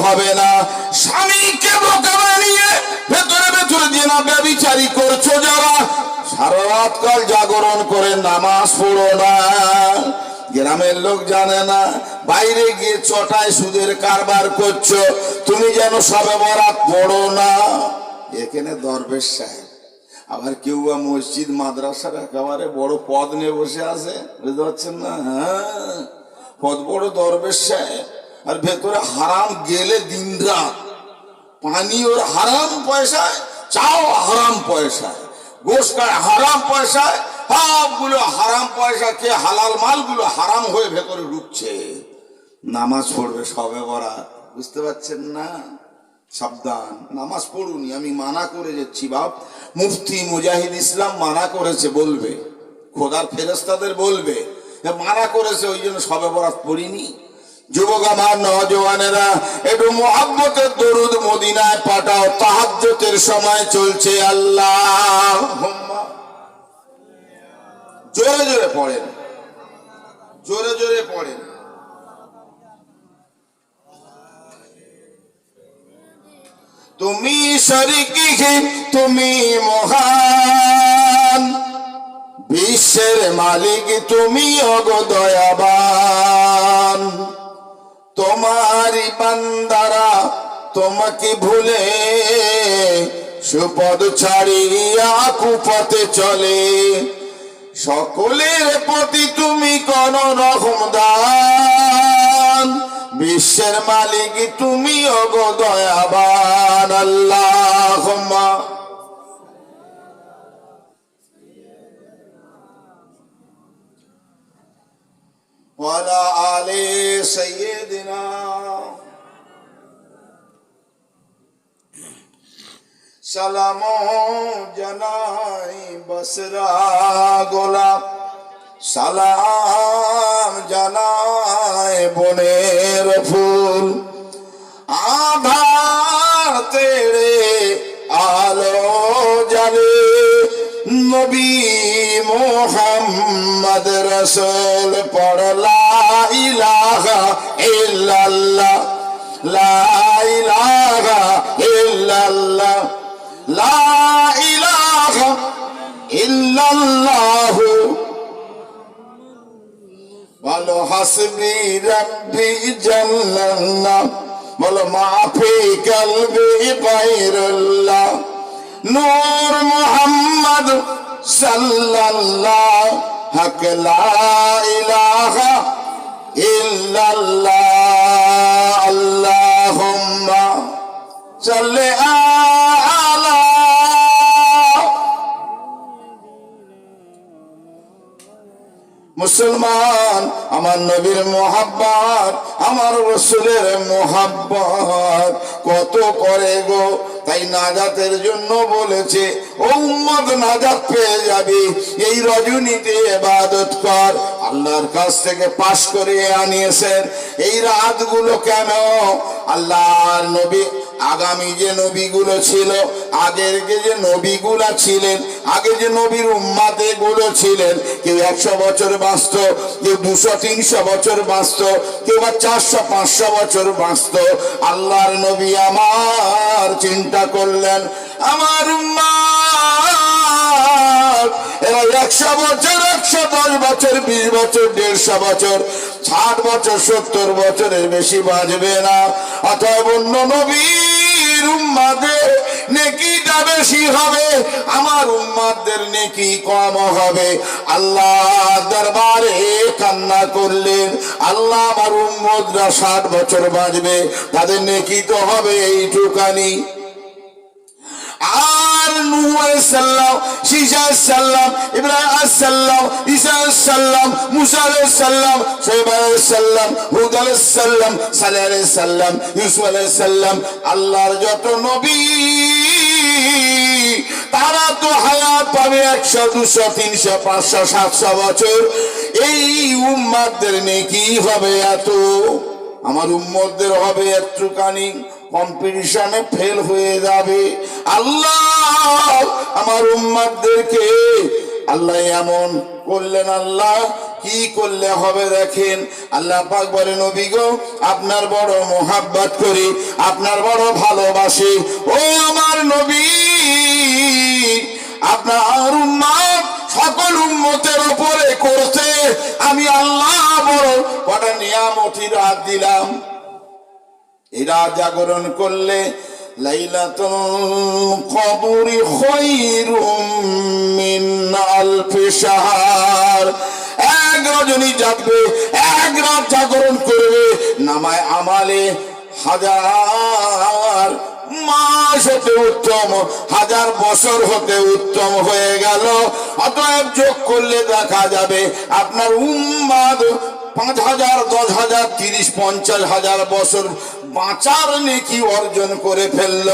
হবে না। স্বামীকে বোকা বানিয়ে ভেতরে ভেতরে জেনা ব্যভিচারী করছো যারা, সারা রাত কাল জাগরণ করে নামাজ পড়ো না। গ্রামের লোক জানে না, বাইরে গিয়ে চটায় সুদের কারবার করছো, তুমি যেন সবে বরাত পড়ো না। এখানে দরবেশ সাহেব, আবার কেউ বা মসজিদ মাদ্রাসার একেবারে বড় পদ নিয়ে বসে আছে, বুঝতে পারছেন না? হ্যাঁ, পদ বড় দরবেশ সাহেব, আর ভেতরে হারাম গেলে দিন রাত, পানি ওর হারাম পয়সায়, চাও হারাম পয়সায়, গোশ খায় হারাম পয়সায়, সবগুলো হারাম পয়সা কে হালাল মালগুলো হারাম হয়ে ভেতরে ঢুকছে। নামাজ পড়বে সবে বরাত, বুঝতে পারছেন না? সাবধান, নামাজ পড়ুনি, আমি মানা করে যাচ্ছি বাপ। মুফতি মুজাহিদ ইসলাম মানা করেছে, বলবে খোদার ফেরেশতাদের বলবে মানা করেছে, ওই জন্য সবে বরাত পড়িনি। যুবক আমার, নওজওয়ানেরা, একটু মুহাব্বতের দরুদ মদিনায় পাঠাও, তাহাজ্জুদের সময় চলছে। আল্লাহ জোরে জোরে পড়েন, জোরে জোরে পড়েন। তুমি শরীকহীন, তুমি মহান, বিশ্বের মালিক তুমি ওগো দয়াবান। তোমারই বান্দারা তোমাকে ভুলে সুপদ ছাড়িয়া কুপথে চলে, সকলের প্রতি তুমি করো রহম দান, বিশ্বের মালিক তুমি ওগো দয়াবান। আল্লাহুম্মা ওয়ালা আলি সাইয়্যিদিনা। সালাম জানাই বসরা গোলাপ, সালাম জানাই বনের ফুল, আধার তেড়ে আলো জালে, নবী মুহাম্মদ রসুল পড় লা ইলাহা ইল্লাল্লাহ, লা ইলাহা ইল্লাল্লাহ, লা ইলাহা ইল্লাল্লাহ। বলো হাসবি রব্বি জাল্লাল্লাহ, বলো মাফি কলবি গায়রুল্লাহ, নূর মুহাম্মদ সাল্লাল্লাহ, হক লা ইলাহা ইল্লাল্লাহ। আল্লাহুম্মা সাল্লি আলা। মুসলমান, আমার নবীর মোহাব্বত, আমার রসুলের মোহাব্বত কত করে গো। তাই নাজাতের জন্য বলেছে, ও উম্মত নাজাত পেয়ে যাবি, এই রজনীতে ইবাদত কর। আল্লাহর কাছ থেকে পাশ করে আনিয়েছেন এই রাতগুলো। কেন? আল্লাহর নবী, আগামী যে নবীগুলো ছিল, আগের যে নবীগুলা ছিলেন, আগে যে নবীর উম্মাতে গুলো ছিলেন, কেউ 100 বছর বাঁচত, কেউ 200-300 বছর বাঁচত, কেউ বা 400-500 বছর বাঁচত। আল্লাহর নবী আমার চিন্তা করলেন, আমার উম্মাত এরা 100 বছর, 110 বছর, 20 বছর, 150 বছর, 60 বছর, 70 বছরের বেশি বাঁচবে না। অতএব অন্য নবীর উম্মাদের নেকিটা বেশি হবে, আমার উম্মাদের নেকি কম হবে। আল্লাহ দরবারে কান্না করলেন, আল্লাহ আমার উম্মতরা 60 বছর বাঁচবে, তাদের নেকি তো হবে এইটুকানি। আর নূহ আলাইহিস সালাম, ঈসা আলাইহিস সালাম, ইব্রাহিম আলাইহিস সালাম, ঈসা আলাইহিস সালাম, মুসা আলাইহিস সালাম, শুআয়ব আলাইহিস সালাম, হুদ আলাইহিস সালাম, সালেহ আলাইহিস সালাম, ইউসুফ আলাইহিস সালাম, আল্লাহর যত নবী, তারা তো হায়াত পাবে 100, 200, 300, 500, 700 বছর। এই উম্মতদের নেকি হবে এত, আমার উম্মতদের হবে একটুখানি, কম্পিটিশনে ফেল হয়ে যাবে। আল্লাহ আমার উম্মতদেরকে আল্লাহ এমন করলেন, আল্লাহ কি করলে হবে দেখেন। আল্লাহ পাক বলে, নবী গো, আপনার বড় মোহাব্বত করি, আপনার বড় ভালোবাসি। ও আমার নবী, আপনার উম্মত সকল উম্মতের উপরে করতে আমি আল্লাহ বড় কটা নিয়ামতি রাত দিলাম। এই রাত জাগরণ করলে লাইলাতুল কদরি খায়রুম মিন আলফি শাহর, এক রজনী জাগবে, এক রাত জাগরণ করবে, নামায় আমালে হাজার মাস হতে উত্তম, হাজার বছর হতে উত্তম হয়ে গেল। অতএব যোগ করলে দেখা যাবে আপনার উম্মাদ 5,000, 10,000, 30, 50,000 বছর বাঁচার নেকি অর্জন করে ফেলল।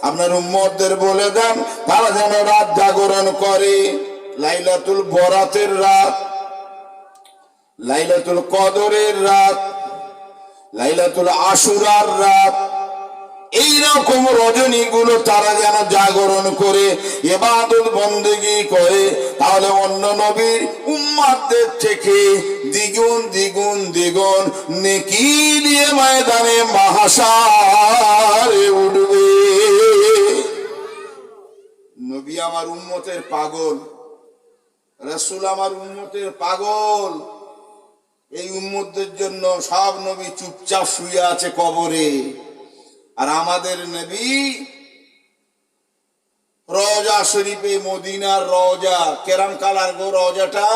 আপনার উম্মতদের বলে দেন তারা যেন রাত জাগরণ করে। লাইলাতুল বরাতের রাত, লাইলাতুল কদরের রাত, লাইলাতুল আশুরার রাত, এইরকম রজনী গুলো তারা যেন জাগরণ করে ইবাদত বন্দেগী করে, তাহলে অন্য নবীর উম্মতদের থেকে দ্বিগুণ দ্বিগুণ দ্বিগুণ নেকি দিয়ে ময়দানে মাহশারে উঠবে। নবী আমার উম্মতের পাগল, রাসূল আমার উম্মতের পাগল। এই উম্মতদের জন্য সব নবী চুপচাপ শুয়ে আছে কবরে, আর আমাদের নবী রওজা শরীফে, মদিনার রওজা, কেরাম কালার গো রওজাটা,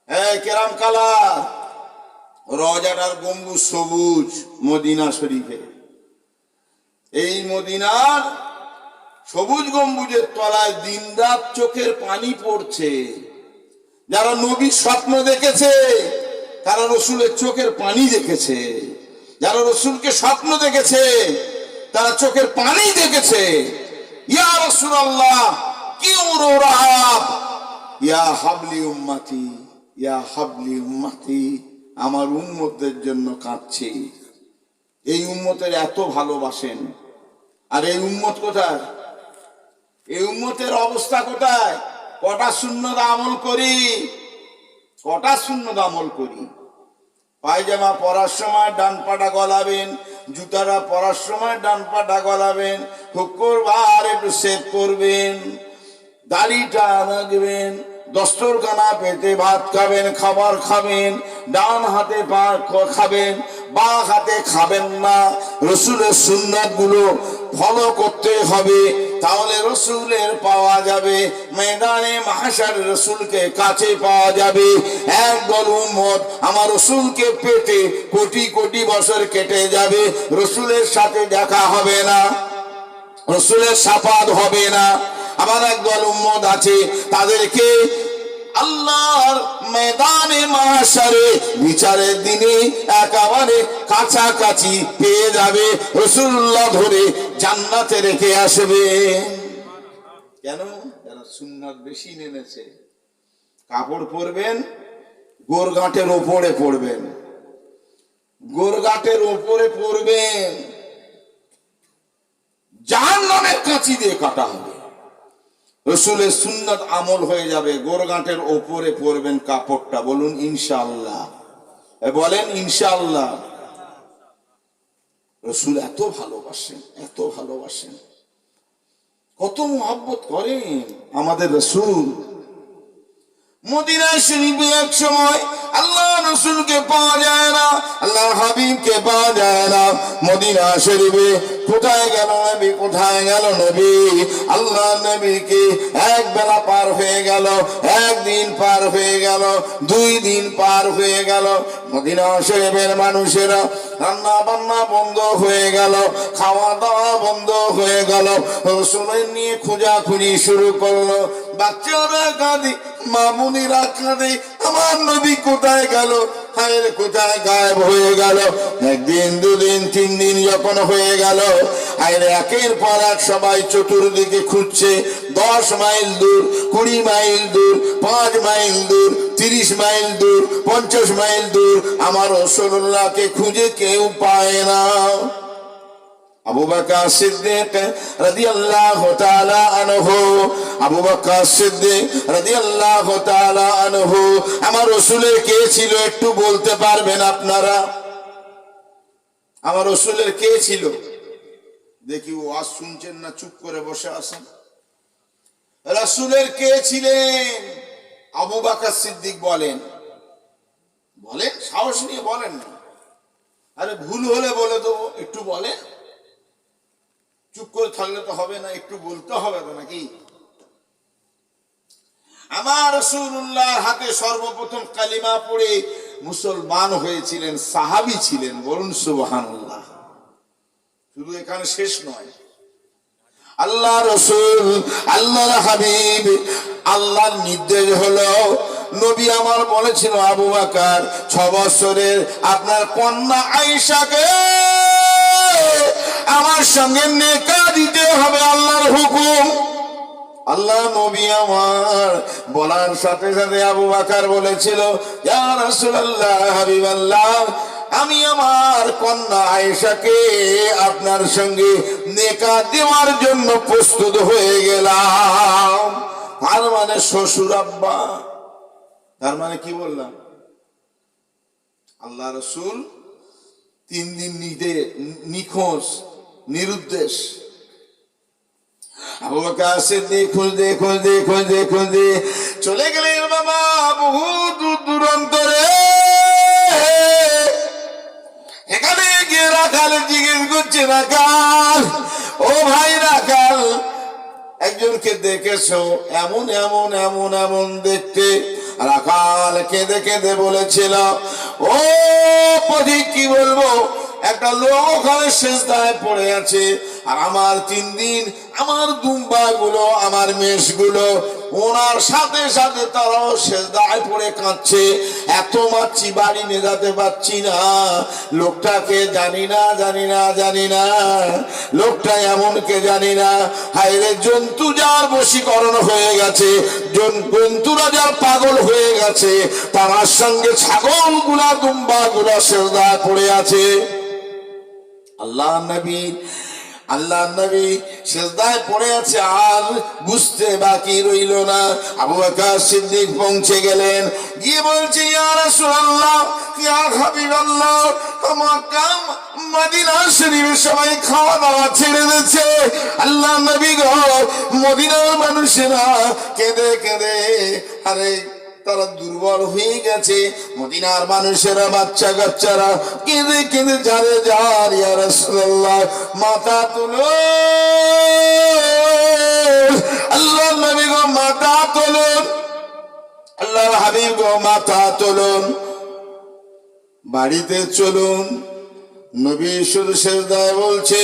হ্যাঁ কেরাম কালার, রওজাটার গম্বুজ সবুজ মদিনা শরীফে। এই মদিনার সবুজ গম্বুজের তলায় দিনরাত চোখের পানি পড়ছে। যারা নবীর স্বপ্ন দেখেছে তারা রসুলের চোখের পানি দেখেছে, যারা রসুলকে স্বপ্ন দেখেছে তারা চোখের পানি দেখেছে। ইয়া রাসূলুল্লাহ কি রাহাব, ইয়া হাবলি উম্মতি, ইয়া হাবলি উম্মতি, আমার উম্মতদের জন্য কাঁদছে। এই উম্মতের এত ভালোবাসেন, আর এই উম্মত কোথায়? এই উম্মতের অবস্থা কোথায়? কটা সুন্নত আমল করি, কটা সুন্নত আমল করি। পায়জামা পরার সময় ডান পাটা গলাবেন, জুতাটা পরার সময় ডান পাটা গলাবেন, শুক্রবার একটু সেভ করবেন, দাড়িটা রাখবেন, দস্তরখানা পেতে ভাত খাবেন, খাবার খাবেন, ডান হাতে খাবেন, বাঁ হাতে খাবেন না। রসুলের সুন্নাত গুলো ফলো করতে হবে, তাহলে রসুলের পাওয়া যাবে। ময়দানে মাহশার রসুলকে কাছে পাওয়া যাবে। একদল উম্মত আমার রসুলকে পেতে কোটি কোটি বছর কেটে যাবে, রসুলের সাথে দেখা হবে না, রসুলের সাফাত হবে না। আবার একদল উম্মত আছে, তাদেরকে আল্লাহর ময়দানে মাহশারে বিচারের দিনে একেবারে কাছাকাছি পেয়ে যাবে, রাসূলুল্লাহ ধরে জান্নাতে রেখে আসবে। কেন? এরা সুন্নাত বেশি মেনেছে। কাপড় পরবেন গোরগাঁটের ওপরে পরবেন, গোরগাঁটের ওপরে পরবেন, জাহান্নামের কাঁচি দিয়ে কাটা হবে। রসুলের সুন্নাত আমল হয়ে যাবে। গোরগাঁটের ওপরে পরবেন কাপড়টা, বলুন ইনশাআল্লাহ, বলেন ইনশাআল্লাহ। রসুল এত ভালোবাসেন, এত ভালোবাসেন, কত মহব্বত করেন আমাদের রসুল। মদিনা শরীফে এক সময় আল্লাহ রসুলকে পাওয়া যায় না, আল্লাহ হাবিবকে পাওয়া যায় না। মদিনা শরীফে কোথায় গেল নবী, কোথায় গেল নবী? আল্লাহ নবীকে এক বেলা পার হয়ে গেল, একদিন পার হয়ে গেল, 2 দিন পার হয়ে গেল। মদিনা শরীফের মানুষেরা রান্না বান্না বন্ধ হয়ে গেল, খাওয়া দাওয়া বন্ধ হয়ে গেল। রসুলের নিয়ে খোঁজাখুঁজি শুরু করলো। বাচ্চারা কাঁদে, মামুনিরা কাঁদে, আমার নবী কোথায় গেল, হায় কোথায় গায়েব হয়ে গেল। 1 দিন 2 দিন 3 দিন যখন হয়ে গেল, আরে একের পর এক সবাই চতুর্দিকে খুঁজছে। 10 মাইল দূর, 20 মাইল দূর, 5 মাইল দূর, 30 মাইল দূর, 50 মাইল দূর, আমার রাসূলুল্লাহকে খুঁজে কেউ পায় না। আবু বকর সিদ্দিক রাদিয়াল্লাহু তাআলা আনহু আবু বকর সিদ্দিক রাদিয়াল্লাহু তাআলা আনহু। আমার রাসূলের কে ছিল একটু বলতে পারবেন আপনারা? আমার রাসূলের কে ছিল? দেখি ওয়াজ শুনছেন না চুপ করে বসে আছেন? রাসূলের কে ছিলেন? আবু বকর সিদ্দিক। বলেন বলেন, সাহস নিয়ে বলেন না। আরে ভুল হলে বলে দেবো, একটু বলেন। চুপ করে থাকলে তো হবে না, একটু বলতে হবে তো নাকি? আমার রাসূলুল্লাহর হাতে সর্বপ্রথম কালিমা পড়ে মুসলমান হয়েছিলেন, সাহাবী ছিলেন। বলুন সুবহানাল্লাহ। শুধু এখানে শেষ নয়, আল্লাহ রাসূল, আল্লাহর হাবিব, আল্লাহর নির্দেশ হলো, নবী আমার বলেছিল আবু বকর 6 বছরের আপনার কন্যা আয়েশাকে আমার সঙ্গে নেকাহ দিতে হবে, আল্লাহর হুকুম। আল্লাহ নবী আমার বলার সাথে সাথে আবু বকর বলেছিল, ইয়া রাসূলুল্লাহ, হাবিবাল্লাহ, আমি আমার কন্যা আয়েশাকে আপনার সঙ্গে নেকাহ দেওয়ার জন্য প্রস্তুত হয়ে গেলাম। তার মানে শ্বশুর আব্বা। তার মানে কি বললাম? আল্লাহ রাসূল 3 দিন নিখোঁজ, নিরুদ্দেশ। আবু বকর সিদ্দিক খুঁজতে চলে গেলেন বাবা বহু দূরান্তরে। এখানে গিয়ে রাখাল জিজ্ঞেস করছে, রাখাল, ও ভাই রাখাল, একজনকে দেখেছো এমন এমন এমন এমন দেখতে? রাখাল কেঁদে কেঁদে বলেছিল, ও পথিক, কি বলবো, একটা লোক ওখানে সেজদায় পড়ে আছে, আর আমার 3 দিন আমার দুম্বা গুলো, আমার মেষ গুলো ওনার সাথে সাথে তারাও সেজদায় পড়ে কাঁদছে। এত মাছি, বাড়ি নিয়ে যেতে পারছি না। লোকটাকে জানি না, লোকটা এমন কে জানি না। হায়রে, জন্তু যার বশীকরণ হয়ে গেছে, জন্তুরা যার পাগল হয়ে গেছে, তার সঙ্গে ছাগল গুলা, দুম্বা গুলা সেজদায় পড়ে আছে। আল্লাহ নবী সেজদায় পড়ে আছে, আর বুঝতে বাকি রইল না। আবু বকর সিদ্দিক পৌঁছে গেলেন, গিয়ে বলছে, ইয়া রাসূলুল্লাহ, ইয়া হাবিবাল্লাহ, মক্কা মদিনা শরীফে সবাই খাওয়া দাওয়া ছেড়ে দিয়েছে। আল্লাহ নবী গো, মদিনার মানুষেরা কেঁদে কেঁদে, আরে তারা দুর্বল হয়ে গেছে। মদিনার মানুষেরা, বাচ্চা কাচ্চারা কেঁদে কেঁদে যারে যার, ইয়া রাসূলুল্লাহ, মাথা তুলুন। আল্লাহ নবী গো, মাথা তুলুন। আল্লাহর হাবিব গো, মাথা তুলুন, বাড়িতে চলুন। নবী শুধু সেজদায় বলছে,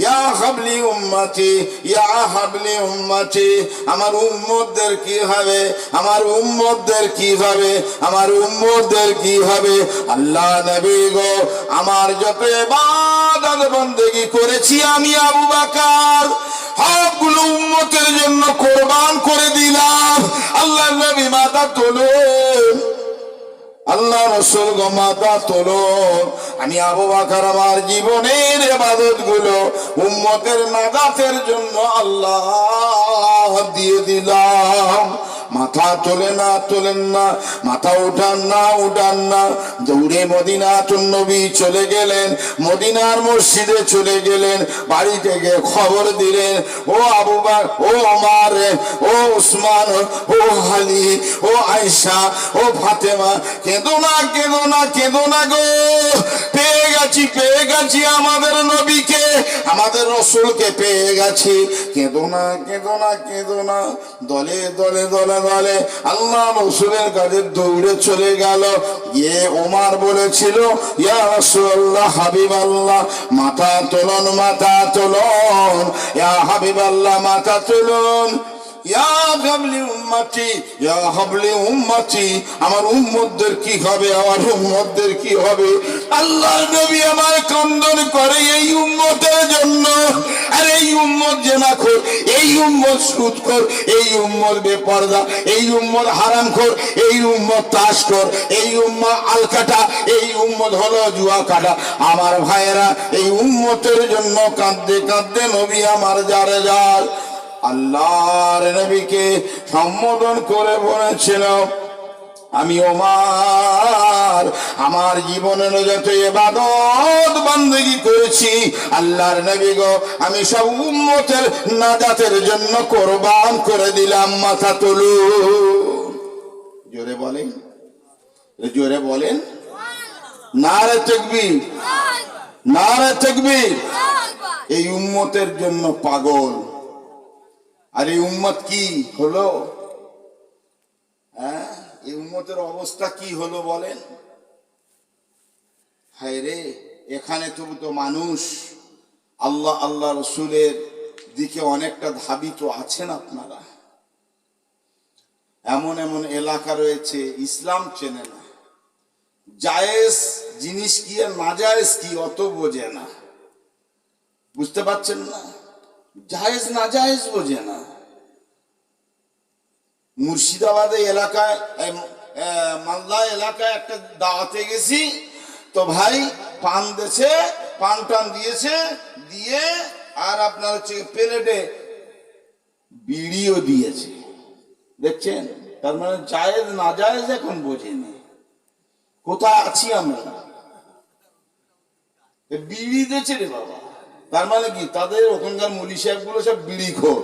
ইয়া হাবলি উম্মতি, ইয়া হাবলি উম্মতি। আমার উম্মতদের কি হবে, আমার উম্মতদের কি হবে, আমার উম্মতদের কি হবে? আল্লাহ নবী গো, আমার যত ইবাদত বন্দেগী করেছি আমি আবু বকর, সবগুলো উম্মতের জন্য কোরবান করে দিলাম। আল্লাহ নবী, মাথা তোলেন। আল্লাহ রাসূল গো, মাথা তোলেন। আমি আবু বকর আমার জীবনের ইবাদত গুলো উম্মতের নাজাতের জন্য আল্লাহ দিয়ে দিলাম। মাথা তোলেন না, মাথা উঠান না। দৌড়ে মদিনাতুন নবী চলে গেলেন, মদিনার মসজিদে চলে গেলেন। বাড়ি থেকে খবর দিলেন, ও আবু বকর, ও ওমর, ও উসমান, ও আলী, ও আয়েশা, ও ফাতেমা, কেঁদো না গো, পেয়ে গেছি আমাদের নবীকে, আমাদের রাসূলকে পেয়ে গেছি। কেঁদো না। দলে আল্লাহ রাসূলের কাছে দৌড়ে চলে গেল। গিয়ে ওমর বলেছিল, ইয়া রাসূলুল্লাহ, হাবিবাল্লাহ, মাথা তুলুন, ইয়া হাবিবাল্লাহ, মাথা তুলুন। ইয়া হাবলি উম্মতি, ইয়া হাবলি উম্মতি, আমার উম্মতদের কি হবে, আমার উম্মতদের কি হবে? আল্লাহ নবী আমার কন্দন করে এই উম্মতের জন্য। আর এই উম্মত জেনাখোর, এই উম্মত সুদখোর, এই উম্মত বেপরদা, এই উম্মত হারামখোর, এই উম্মত তাসখোর, এই উম্মত আলকাটা, এই উম্মত হলো জুয়া কাটা। আমার ভাইয়েরা, এই উম্মতের জন্য কাঁদতে কাঁদতে নবী আমার যারে যার আল্লাহর নবীকে সম্বোধন করে বলেছিল, আমি ওমর আমার জীবনের যত ইবাদত বندگی করেছি আল্লাহর নবী গো আমি সব উম্মতের নাজাতের জন্য কুরবান করে দিলাম। মাথা তুলু, জোরে বলেন, জোরে বলেন, নারে তাকবীর, নারে তাকবীর। এই উম্মতের জন্য পাগল। আর এই উম্মত কি হলো? হ্যাঁ, এই উম্মতের অবস্থা কি হলো বলেন? হায় রে, এখানে তবু তো মানুষ আল্লাহ আল্লাহ রসুলের দিকে অনেকটা ধাবিত আছেন। আপনারা এমন এমন এলাকা রয়েছে ইসলাম চেনে না, জায়েজ জিনিস কি আর নাজায়েজ কি অত বোঝে না। বুঝতে পারছেন না? জায়েজ নাজায়েজ বোঝে না। মুর্শিদাবাদে এলাকায় মালদা এলাকায় একটা দাওয়াতে গেছি, তো ভাই পান দিয়েছে, পান টান দিয়েছে, দিয়ে আর আপনার হচ্ছে প্লেটে বিড়িও দিয়েছে। দেখছেন, তার মানে জায়েজ না জায়েজ এখন বোঝেনি। কোথায় আছি আমরা? বিড়ি দিয়েছে রে বাবা, তার মানে কি তাদের ওখানকার মুলি সাহেব গুলো সব বিড়ি খোর।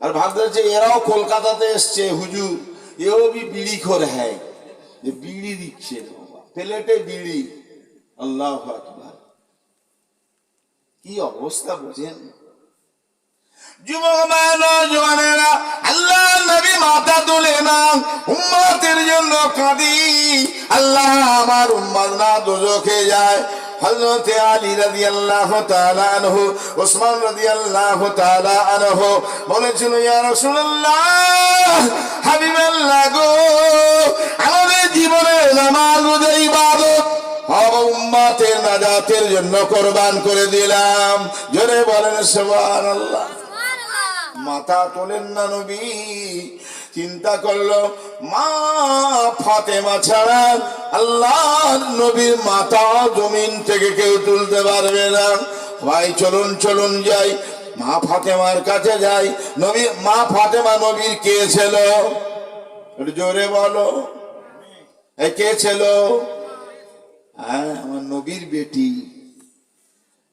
আর ভাবতে হচ্ছে এরাও কলকাতাতে এসছে হুজুর, এও বিড়ি খোর। হ্যাঁ, যে বিড়ি দিচ্ছে প্লেটে বিড়ি। আল্লাহু আকবার, কি অবস্থা বোঝেন? যুবক নওজওয়ানেরা, আল্লাহ নবী মাথা তুলে না, উম্মতের জন্য কাঁদি, আল্লাহ আমার উম্মত না দোজখে যায়। হযরত আলী রাদিয়াল্লাহু তাআলা আনহু, ওসমান রাদিয়াল্লাহু তাআলা আনহু বলেছিল, ইয়া রাসূলুল্লাহ, হাবিবাল্লাহ গো, আমাদের জীবনের নামাজ ও ইবাদত উম্মতের নাজাতের জন্য কুরবান করে দিলাম। জোরে বলেন সুবহানাল্লাহ। মাথা তোলেন না নবী। চিন্তা করলো, মা ফাতেমা ছাড়া আল্লাহর নবীর মাথা জমিন থেকে কেউ তুলতে পারবে না। ভাই চলুন চলুন যাই, মা ফাতেমার কাছে যাই। নবী, মা ফাতেমা নবীর কে ছিল? জোরে বলো, কে ছিল? হ্যাঁ, আমার নবীর বেটি,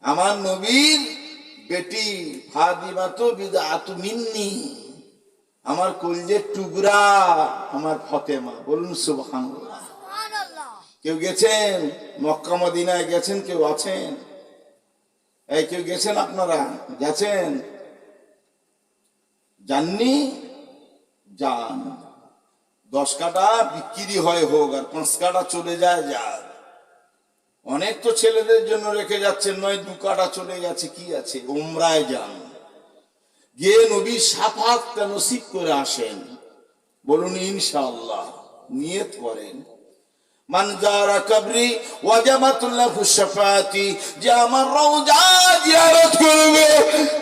আমার নবীর বেটি ফাতিমা তো বিদআতু মিন্নি, আমার কলিজের টুকরা আমার ফাতেমা। বলুন সুবহানাল্লাহ। কেউ গেছেন মক্কা মদিনায়? গেছেন? কেউ আছেন? এই কেউ গেছেন? আপনারা গেছেন? জাননি? যান। 10 কাটা বিক্রি হয় হোক, আর 5 কাটা চলে যায় যাক। অনেক তো ছেলেদের জন্য রেখে যাচ্ছেন, নয় 2 কাটা চলে গেছে, কি আছে? উমরায় যান, গিয়ে নবীর শাফাআতটা নসিব করে আসেন। বলুন ইনশাআল্লাহ, নিয়ত করেন। মান যারা কবরি ওয়াজাবাত লাহু শাফাআতি, যে আমার রওজা জিয়ারত করবে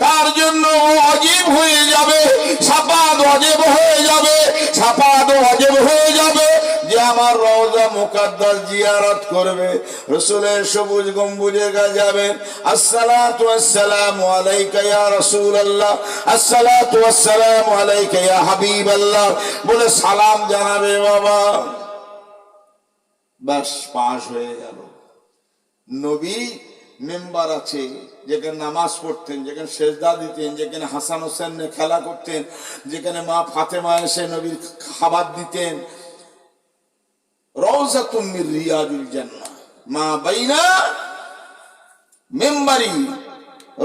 তার জন্য ওয়াজিব হয়ে যাবে, শাফাআত ওয়াজিব হয়ে যাবে, শাফাআত ওয়াজিব হয়ে যাবে। যে আমার রওজা মুকাদ্দাস জিয়ারত করবে, রাসূলের সবুজ গম্বুজের কাছে যাবেন, আসসালাতু ওয়াসসালামু আলাইকা ইয়া রাসূলুল্লাহ, আসসালাতু ওয়াসসালামু আলাইকা ইয়া হাবিবাল্লাহ বলে সালাম জানাবে। বাবা বাস পাশ হয়ে গেল। নবী মেম্বার আছে, যেখানে নামাজ পড়তেন, যেখানে সেজদা দিতেন, যেখানে হাসান হোসেন খেলা করতেন, যেখানে মা ফাতেমা এসে নবীর খাবার দিতেন। রওজাতুম মির রিয়াদিল জান্নাহ মা বাইনা মেম্বারি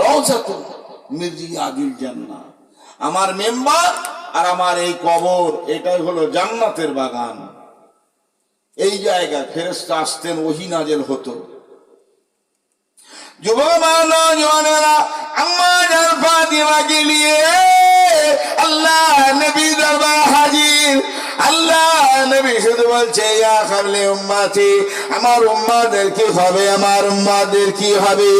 রওজাতুম মির রিয়াদিল জান্নাহ। আমার মেম্বার আর আমার এই কবর, এটাই হলো জান্নাতের বাগান। এই জায়গায় ফেরেশতা আসতেন, ওহী নাযিল হতো। যুবক নওজওয়ানেরা, আম্মা জান ফাতিমাকে নিয়ে আল্লাহ নবী দরবার হাজির। আল্লাহ নবী শুধু বলছে, ইয়া খাবলি উম্মতি, আমার উম্মতদের কি হবে, আমার উম্মতদের কি হবে?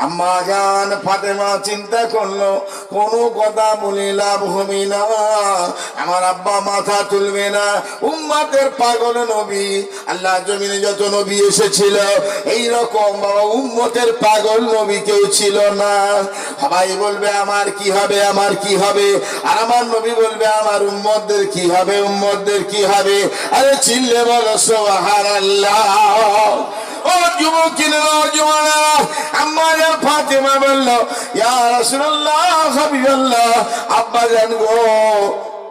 আম্মা জান ফাতেমা চিন্তা করলো কোনো কথা বলে লাভ হবে না, আমার আব্বা মাথা তুলবে না। উম্মতের পাগল নবী, আল্লাহ জমিনে যত নবী এসেছিল এইরকম বাবা উম্মতের পাগল নবী কেউ ছিল না। সবাই বলবে আমার কি হবে, আমার কি হবে, আর আমার নবী বলবে আমার উম্মতদের কি হবে, উম্মতদের কি হবে। আরে চিল্লে বলো সুবহানাল্লাহ। ও যুবকেরা, জওয়ানেরা, আম্মা জান ফাতেমা বলল ইয়া রাসূলুল্লাহ, হাবিবাল্লাহ, আব্বা জান গো,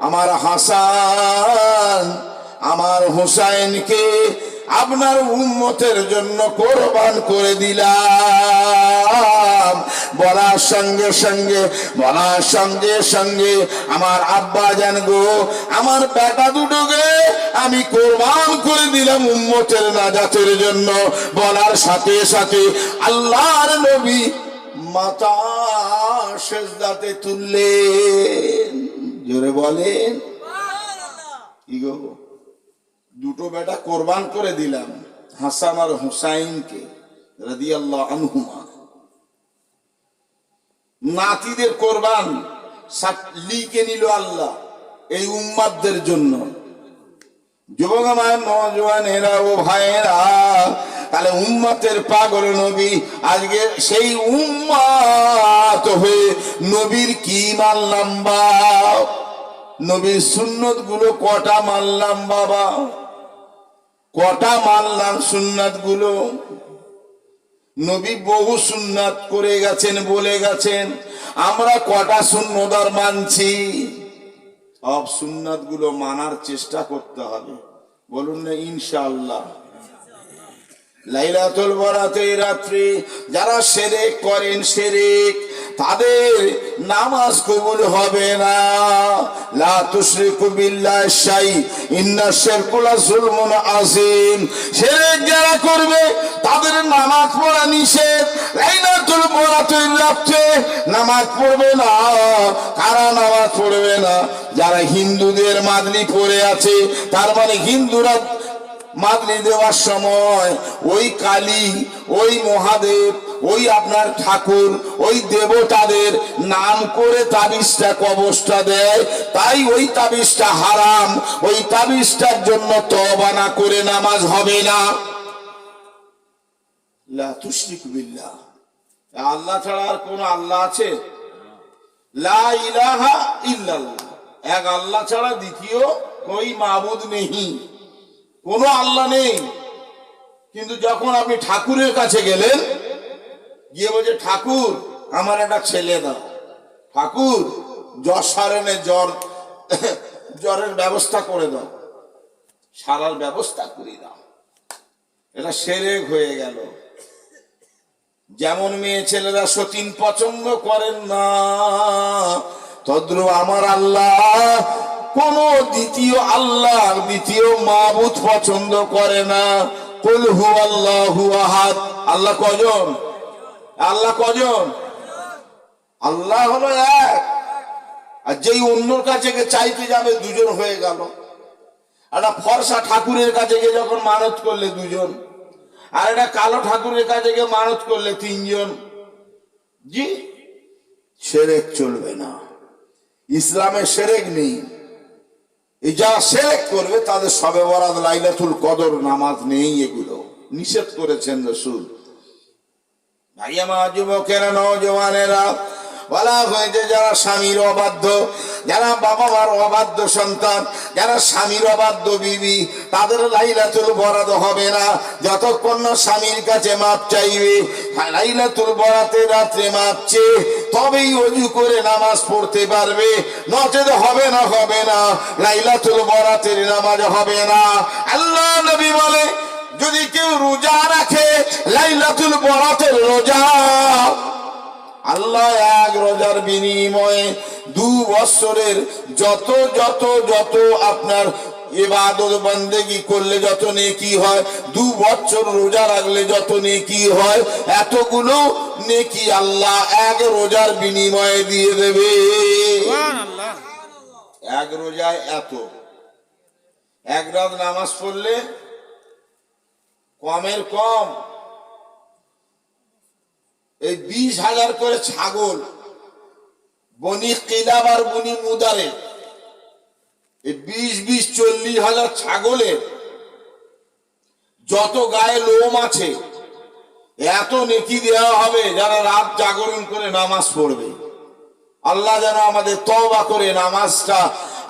আমার হাসান আমার হুসাইনকে আপনার উম্মতের জন্য কোরবান করে দিলাম। বলার সঙ্গে সঙ্গে আমার আব্বা জান গো, আমার বেটা দুটোকে আমি কোরবান করে দিলাম উম্মতের নাজাতের জন্য। বলার সাথে সাথে আল্লাহর নবী মাথা সেজদাতে তুললেন। জোরে বলেন কি গো, দুটো বেটা কোরবান করে দিলাম, হাসান আর হুসাইনকে রাদিয়াল্লাহু আনহুমা। নাতিদের কোরবান লিখে নিল আল্লাহ এই উম্মাদের জন্য। যুবক আমার, নওজওয়ানেরা ও ভাইয়েরা, তাহলে উম্মতের পাগল নবী, আজকে সেই উম্মত হয়ে নবীর কি মানলাম বা নবীর সুন্নত গুলো কটা মানলাম বাবা, কটা মানলাম সুন্নাত গুলো। নবী বহু সুন্নাত করে গেছেন, বলে গেছেন, আমরা কটা সুন্নত আর মানছি? সব সুন্নাত গুলো মানার চেষ্টা করতে হবে, বলুন না ইনশাআল্লাহ। লাইলাতুল বরাতের রাত্রি যারা শিরক করেন, শিরক, তাদের নামাজ কবুল হবে না। লা তুশরিকু বিল্লাহি শাই ইন্না শিরকা লাযুলমুন আযীম। শিরক যারা করবে তাদের নামাজ পড়া নিষেধ। লাইলাতুল বরাতের রাত্রে নামাজ পড়বে না। কারা নামাজ পড়বে না? যারা হিন্দুদের মাদলি পড়ে আছে, তার মানে হিন্দুরা মাদলি দেওয়ার সময় ওই কালী, ওই মহাদেব, ওই আপনার ঠাকুর, ওই দেবতাদের নাম করে তাবিজটা কবজটা দেয়, তাই ওই তাবিজটা হারাম। ওই তাবিজটার জন্য তওবা না করে নামাজ হবে না। লা তুশরিকু বিল্লাহ, আল্লাহ ছাড়া আর কোন আল্লাহ আছে? লা ইলাহা ইল্লাল্লাহ, এক আল্লাহ ছাড়া দ্বিতীয় কোই মাবুদ নেই, কোনো আল্লাহ নেই। কিন্তু যখন আপনি ঠাকুরের কাছে গেলেন, গিয়ে বলছে ঠাকুর আমার একটা ছেলে দাও, ঠাকুর জ্বর সারেনে জ্বরের ব্যবস্থা করে দাও, সারার ব্যবস্থা করে দাও, এটা শিরক হয়ে গেল। যেমন মেয়ে ছেলেরা সতীন পছন্দ করেন না, তদ্রূপ আমার আল্লাহ কোন দ্বিতীয় আল্লাহ, দ্বিতীয় মাবুদ পছন্দ করে না। কুল হুয়াল্লাহু আহাদ। আল্লাহ কজন? আল্লাহ কজন? আল্লাহ হলো এক। আর যেই অন্যর কাছে চাইতে যাবে দুজন হয়ে গেল। একটা ফর্সা ঠাকুরের কাছে গিয়ে যখন মানত করলে দুজন, আর একটা কালো ঠাকুরের কাছে গিয়ে মানত করলে তিনজন। জি, শিরক চলবে না, ইসলামে শিরক নেই। এই যারা শিরক করবে তাদের শবে বরাত, লাইলাতুল কদর, নামাজ নেই, এগুলো নিষেধ করেছেন রাসূল। ভাইয়া মা, যুবকেরা, নওজওয়ানেরা, বলা হয়েছে যারা স্বামীর অবাধ্য, যারা বাবা মার অবাধ্য সন্তান, যারা স্বামীর অবাধ্য বিবি, তাদের লাইলাতুল বরাত হবে না যতক্ষণ না স্বামীর কাছে মাপ চাইবে। লাইলাতুল বরাতের রাত্রে মাপ চেয়ে তবেই ওযু করে নামাজ পড়তে পারবে, নচেত হবে না, হবে না, লাইলাতুল বরাতের নামাজ হবে না। আল্লাহ নবী বলে যদি কেউ রোজা রাখে, লাইলাতুল বরাতের রোজা, আল্লাহ এক রোজার বিনিময়ে 2 বছরের যত যত যত আপনার ইবাদত বন্দেগী করলে যত নেকি হয়, 2 বছর রোজা রাখলে যত নেকি হয়, এতগুলো নেকি আল্লাহ এক রোজার বিনিময়ে দিয়ে দেবে। এক রোজায় এত। এক রাত নামাজ পড়লে কমের কম এই 20,000 করে ছাগল বনি কিলাব আর বনি মুদারে, এই 20,000 ছাগলের যত গায়ে লোম আছে এত নেকি দেওয়া হবে যারা রাত জাগরণ করে নামাজ পড়বে। আল্লাহ যেন আমাদের তওবা করে নামাজটা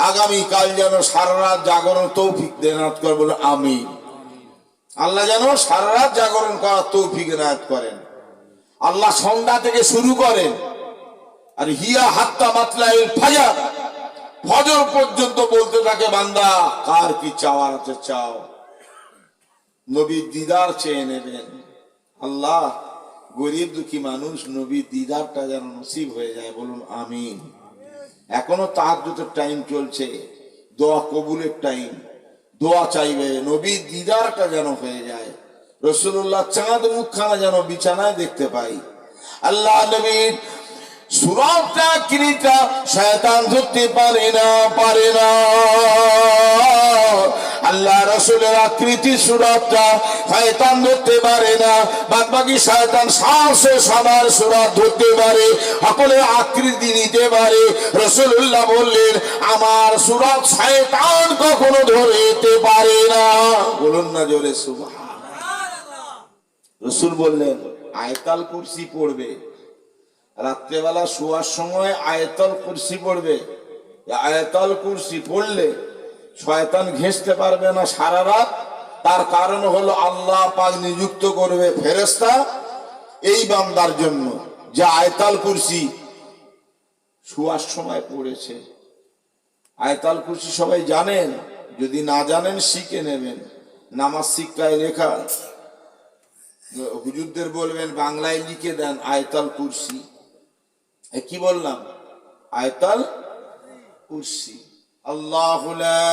আগামী কাল যেন সারা রাত জাগরণ তৌফিক দেন করে, বলে আমিন। আল্লাহ যেন সারা রাত জাগরণ করার তৌফিক এনায়েত করেন। আল্লাহ সন্ধ্যা থেকে শুরু করেন আর হিয়া হাত্তা মাতলাইল ফাজর, ফজর পর্যন্ত বলতে থাকে বান্দা কার কি চাওয়ার আছে চাও, নবীর দিদার চেয়ে নেবেন। আল্লাহ গরিব দুঃখী মানুষ নবীর দিদারটা যেন নসিব হয়ে যায়, বলুন আমিন। এখনো তাহাজ্জুদের টাইম চলছে, দোয়া কবুলের টাইম, দোয়া চাইবে নবীর দিদারটা যেন হয়ে যায়, রাসূলুল্লাহ চাঁদ মুখখানা যেন বিছানায় দেখতে পাই। আল্লাহ নবীর সুরতটা কিরিটা শয়তান ধরতে পারে না, পারে না। আল্লাহ রাসূলের আকৃতি সুরতটা শয়তান ধরতে পারে না, বাদ বাকি শয়তান সাহসে সবার সুরত ধরতে পারে, সকলের আকৃতি নিতে পারে। রাসূলুল্লাহ বললেন আমার সুরত শয়তান কখনো ধরতে পারে না, বলুন না জোরে সুবহানাল্লাহ। রাসূল বললেন আয়াতুল কুরসি পড়বে, রাত্রেবেলা শোয়ার সময় আয়াতুল কুরসি পড়বে। আয়াতুল কুরসি পড়লে শয়তান ঘেঁষতে পারবে না সারা রাত। তার কারণ হলো আল্লাহ পাক নিযুক্ত করবে ফেরেশতা এই বান্দার জন্য যে আয়াতুল কুরসি শোয়ার সময় পড়েছে। আয়াতুল কুরসি সবাই জানেন, যদি না জানেন শিখে নেবেন। নামাজ শিক্ষায় লেখা, হুজুরদের বলবেন বাংলায় লিখে দেন আয়াতুল কুরসি। কি বললাম? আয়াতুল কুরসি। আল্লাহু লা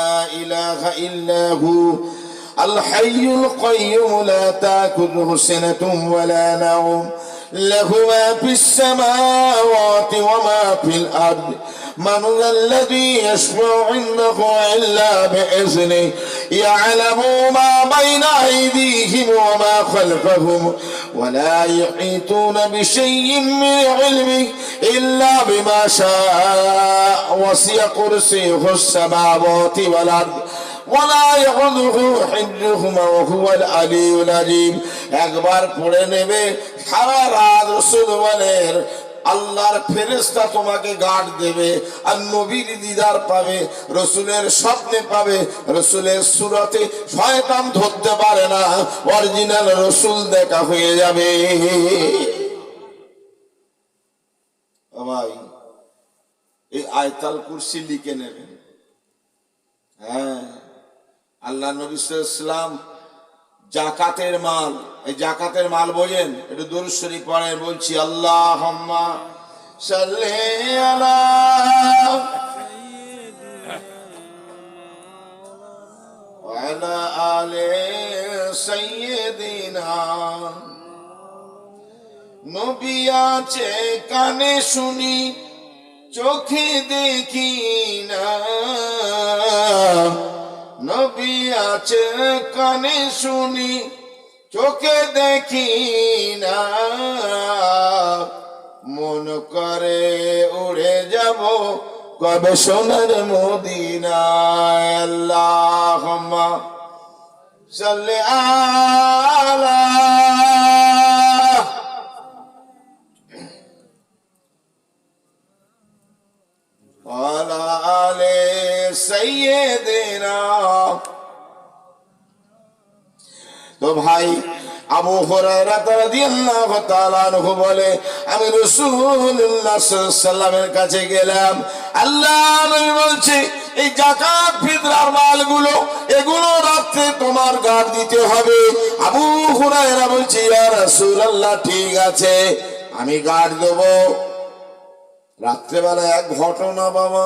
ইলাহা ইল্লা হু আল হাইয়ুল কাইয়্যুম লা তাকুযুহু সিনাতুন ওয়া লা নাওম লাহু মা ফিস সামাওয়াতি ওয়া মা ফিল আরদ من ذا الذي يشفع عنده إلا بإذنه يعلم ما بين أيديهم وما خلفهم ولا يحيطون بشيء من علمه إلا بما شاء وسع كرسيه السماوات والأرض ولا يؤوده حفظهما وهو العلي العظيم। একবার পড়ে নেবে সারা রাত। রাসূল বলেন আল্লাহর ফেরেশতা তোমাকে গার্ড দেবে আর নবীর দিদার পাবে, রাসূলের স্বপ্নে পাবে। রাসূলের সুরতে শয়তান ধরতে পারে না, অরিজিনাল রাসূল দেখা হয়ে যাবে। ভাই এই আয়াতুল কুরসি লিখে নেবেন। হ্যাঁ, আল্লাহ নবী সাল্লাল্লাহু আলাইহি ওয়াসাল্লাম জাকাতের মাল, এই জাকাতের মাল বোঝেন, একটু দুরূদ শরীফ পড়েন। বলছি আল্লাহুম্মা সাল্লি আলা ওয়া আলা আলি সাইয়্যিদিনা। নবী আছে কানে শুনি চোখে দেখি না, নবী আছে কানে শুনি চোখে দেখি না, মন করে উড়ে যাব কবে সোনার মদিনায়। আল্লাহুম্মা সাল্লি আলা ওয়ালা আলি সাইয়্যিদিনা। তো ভাই আবু হুরায়রা রাদিয়াল্লাহু তাআলা আনহু বলে আমি রাসূলুল্লাহ সাল্লাল্লাহু আলাইহি ওয়াসাল্লামের কাছে গেলাম। আল্লাহ নবী বলছে এই যাকাত ফিতরার মালগুলো এগুলো রাতে তোমার গাড় দিতে হবে। আবু হুরায়রা বলছে ইয়া রাসূলুল্লাহ ঠিক আছে আমি গাড় দেব। রাত্রেবেলা এক ঘটনা বাবা,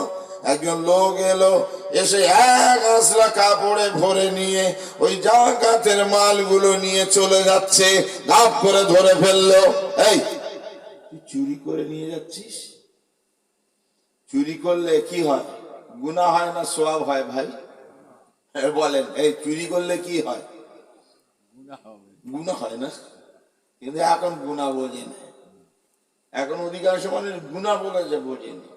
একজন লোক এলো, এসে এক আসলা কাপড়ে ভরে নিয়ে ওই জাকাতের মালগুলো নিয়ে চলে যাচ্ছে। গাপ করে ধরে ফেললো, এই তুই চুরি করে নিয়ে যাচ্ছিস? চুরি করলে কি হয়? গুনাহ হয় না সওয়াব হয়? ভাই বলেন, এই চুরি করলে কি হয়? গুনাহ হয় না? কিন্তু এখন গুনাহ বোঝে না। এখন অধিকাংশ মানুষ গুণা বলেছে বোঝেনি,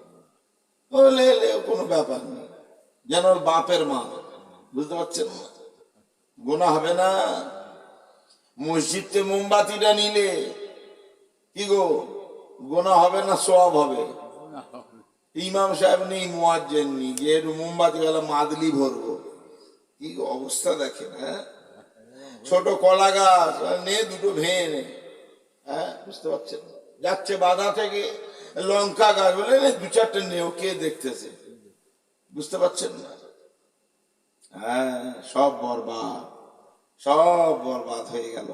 বলে এলে কোনো ব্যাপার নেই, যেন ওর বাপের মা। বুঝতে পারছেন না? গুণা হবে না। মসজিদে মোমবাতিটা নিলে কি গো, গুণা হবে না সওয়াব হবে? ইমাম সাহেব নেই, মুয়াজ্জিন নেই, যে একটু মোমবাতি গেলে মাদলি ভরবো, কি অবস্থা দেখেন। হ্যাঁ, ছোট কলা গাছ নে, দুটো ভেঙে নে। হ্যাঁ, বুঝতে পারছেন? যাচ্ছে বাধা থেকে লঙ্কা গাছ, বলে দু চারটে নেও, কে দেখতেছে? বুঝতে পারছেন না? হ্যাঁ, সব বরবাদ, সব বরবাদ হয়ে গেল।